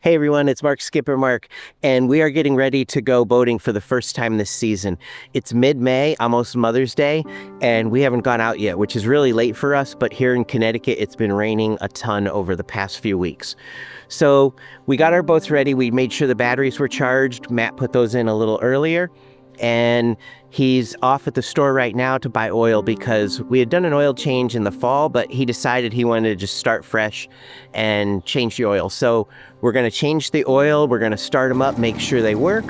Hey everyone, it's Skipper Mark, and we are getting ready to go boating for the first time this season. It's mid-May, almost Mother's Day, and we haven't gone out yet, which is really late for us, but here in Connecticut, it's been raining a ton over the past few weeks. So we got our boats ready, we made sure the batteries were charged, Matt put those in a little earlier, and he's off at the store right now to buy oil because we had done an oil change in the fall, but he decided he wanted to just start fresh and change the oil. So we're going to change the oil, we're going to start them up, make sure they work,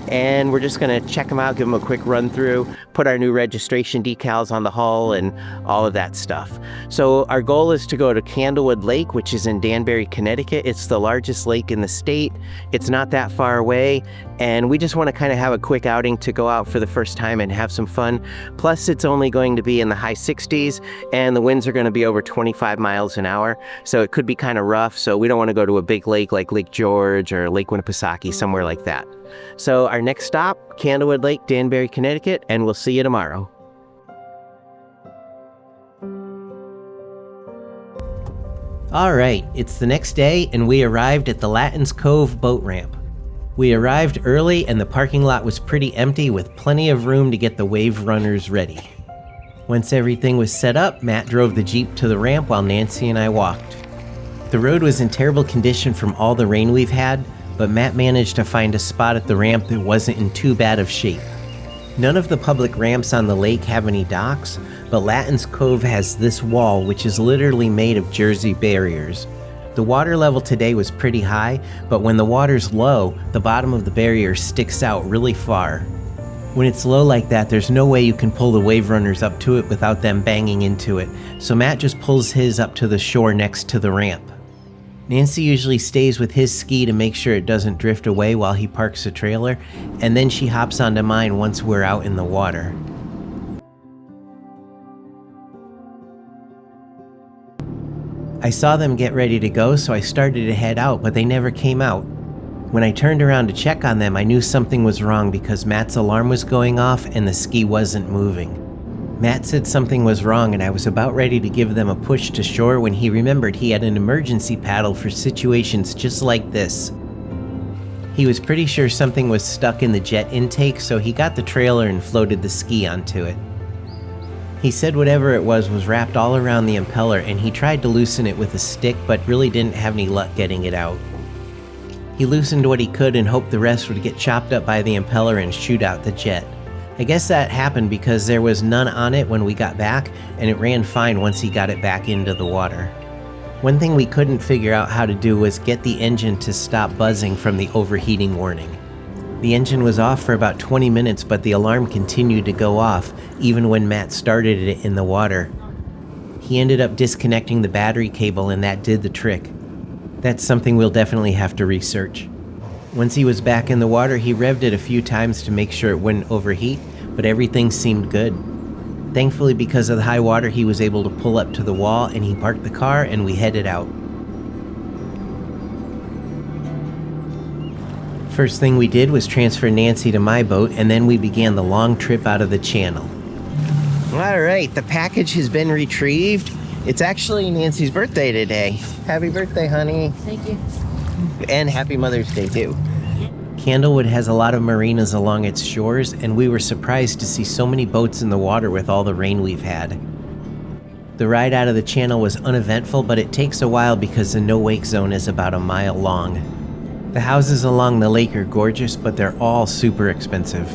and we're just going to check them out, give them a quick run through, put our new registration decals on the hull and all of that stuff. So our goal is to go to Candlewood Lake, which is in Danbury, Connecticut. It's the largest lake in the state. It's not that far away, and we just want to kind of have a quick outing to go out for the first time and have some fun. Plus, it's only going to be in the high 60s, and the winds are going to be over 25 miles an hour, so it could be kind of rough, so we don't want to go to a big lake like Lake George or Lake Winnipesaukee, somewhere like that. So our next stop, Candlewood Lake, Danbury, Connecticut, and we'll see you tomorrow. All right, it's the next day, and we arrived at the LATTINS Cove boat ramp. We arrived early, and the parking lot was pretty empty with plenty of room to get the WaveRunners ready. Once everything was set up, Matt drove the Jeep to the ramp while Nancy and I walked. The road was in terrible condition from all the rain we've had, but Matt managed to find a spot at the ramp that wasn't in too bad of shape. None of the public ramps on the lake have any docks, but LATTINS Cove has this wall which is literally made of Jersey barriers. The water level today was pretty high, but when the water's low, the bottom of the barrier sticks out really far. When it's low like that, there's no way you can pull the WaveRunners up to it without them banging into it, so Matt just pulls his up to the shore next to the ramp. Nancy usually stays with his ski to make sure it doesn't drift away while he parks the trailer, and then she hops onto mine once we're out in the water. I saw them get ready to go, so I started to head out, but they never came out. When I turned around to check on them, I knew something was wrong because Matt's alarm was going off and the ski wasn't moving. Matt said something was wrong, and I was about ready to give them a push to shore when he remembered he had an emergency paddle for situations just like this. He was pretty sure something was stuck in the jet intake, so he got the trailer and floated the ski onto it. He said whatever it was wrapped all around the impeller, and he tried to loosen it with a stick but really didn't have any luck getting it out. He loosened what he could and hoped the rest would get chopped up by the impeller and shoot out the jet. I guess that happened because there was none on it when we got back, and it ran fine once he got it back into the water. One thing we couldn't figure out how to do was get the engine to stop buzzing from the overheating warning. The engine was off for about 20 minutes, but the alarm continued to go off, even when Matt started it in the water. He ended up disconnecting the battery cable, and that did the trick. That's something we'll definitely have to research. Once he was back in the water, he revved it a few times to make sure it wouldn't overheat, but everything seemed good. Thankfully, because of the high water, he was able to pull up to the wall, and he parked the car and we headed out. First thing we did was transfer Nancy to my boat, and then we began the long trip out of the channel. All right, the package has been retrieved. It's actually Nancy's birthday today. Happy birthday, honey. Thank you. And happy Mother's Day, too. Candlewood has a lot of marinas along its shores, and we were surprised to see so many boats in the water with all the rain we've had. The ride out of the channel was uneventful, but it takes a while because the no-wake zone is about a mile long. The houses along the lake are gorgeous, but they're all super expensive.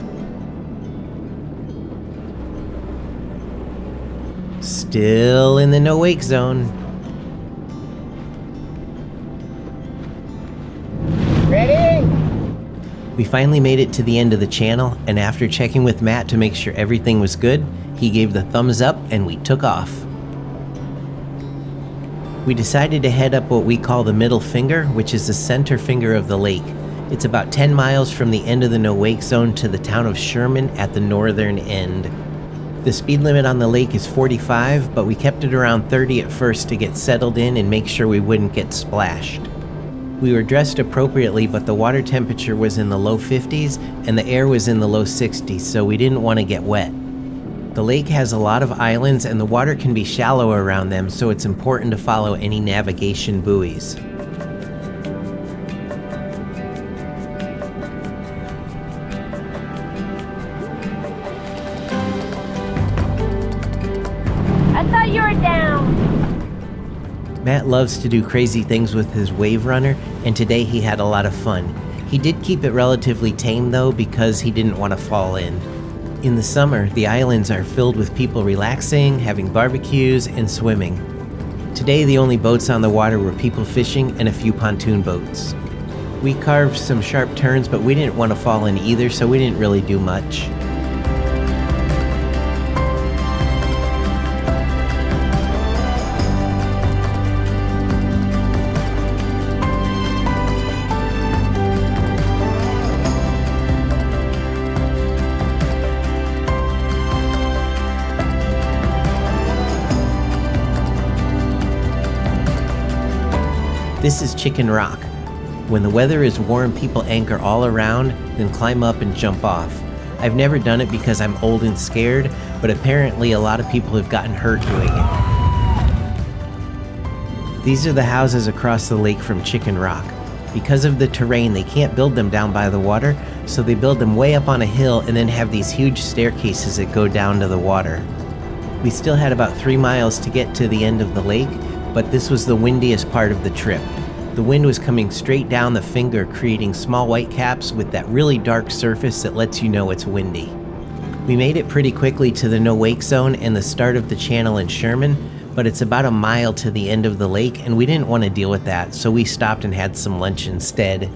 Still in the no-wake zone. Ready? We finally made it to the end of the channel, and after checking with Matt to make sure everything was good, he gave the thumbs up and we took off. We decided to head up what we call the middle finger, which is the center finger of the lake. It's about 10 miles from the end of the no-wake zone to the town of Sherman at the northern end. The speed limit on the lake is 45, but we kept it around 30 at first to get settled in and make sure we wouldn't get splashed. We were dressed appropriately, but the water temperature was in the low 50s and the air was in the low 60s, so we didn't want to get wet. The lake has a lot of islands and the water can be shallow around them, so it's important to follow any navigation buoys. Matt loves to do crazy things with his WaveRunner, and today he had a lot of fun. He did keep it relatively tame though, because he didn't want to fall in. In the summer, the islands are filled with people relaxing, having barbecues, and swimming. Today, the only boats on the water were people fishing and a few pontoon boats. We carved some sharp turns, but we didn't want to fall in either, so we didn't really do much. This is Chicken Rock. When the weather is warm, people anchor all around, then climb up and jump off. I've never done it because I'm old and scared, but apparently a lot of people have gotten hurt doing it. These are the houses across the lake from Chicken Rock. Because of the terrain, they can't build them down by the water, so they build them way up on a hill and then have these huge staircases that go down to the water. We still had about 3 miles to get to the end of the lake, but this was the windiest part of the trip. The wind was coming straight down the finger, creating small white caps with that really dark surface that lets you know it's windy. We made it pretty quickly to the no wake zone and the start of the channel in Sherman, but it's about a mile to the end of the lake and we didn't want to deal with that, so we stopped and had some lunch instead.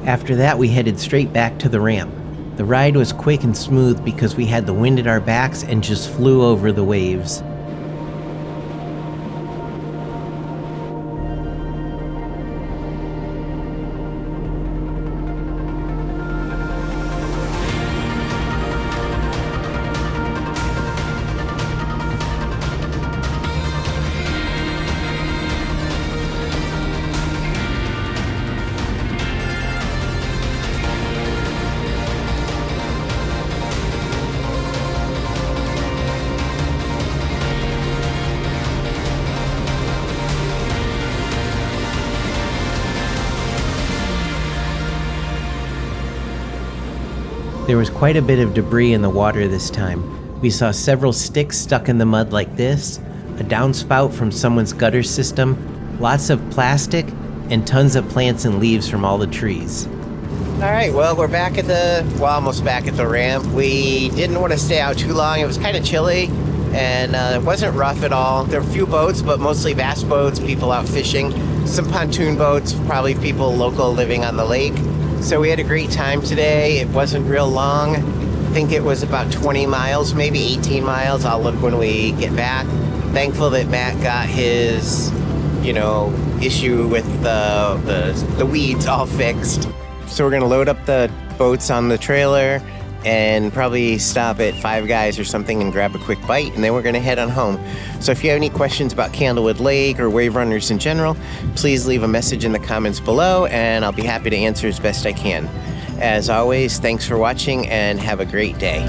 After that, we headed straight back to the ramp. The ride was quick and smooth because we had the wind at our backs and just flew over the waves. There was quite a bit of debris in the water this time. We saw several sticks stuck in the mud like this, a downspout from someone's gutter system, lots of plastic, and tons of plants and leaves from all the trees. All right, well, we're back at almost back at the ramp. We didn't want to stay out too long. It was kind of chilly, and it wasn't rough at all. There were a few boats, but mostly bass boats, people out fishing. Some pontoon boats, probably people local living on the lake. So we had a great time today. It wasn't real long. I think it was about 20 miles, maybe 18 miles. I'll look when we get back. Thankful that Matt got his, issue with the weeds all fixed. So we're gonna load up the boats on the trailer and probably stop at Five Guys or something and grab a quick bite, and then we're gonna head on home. So if you have any questions about Candlewood Lake or WaveRunners in general, please leave a message in the comments below and I'll be happy to answer as best I can. As always, thanks for watching and have a great day.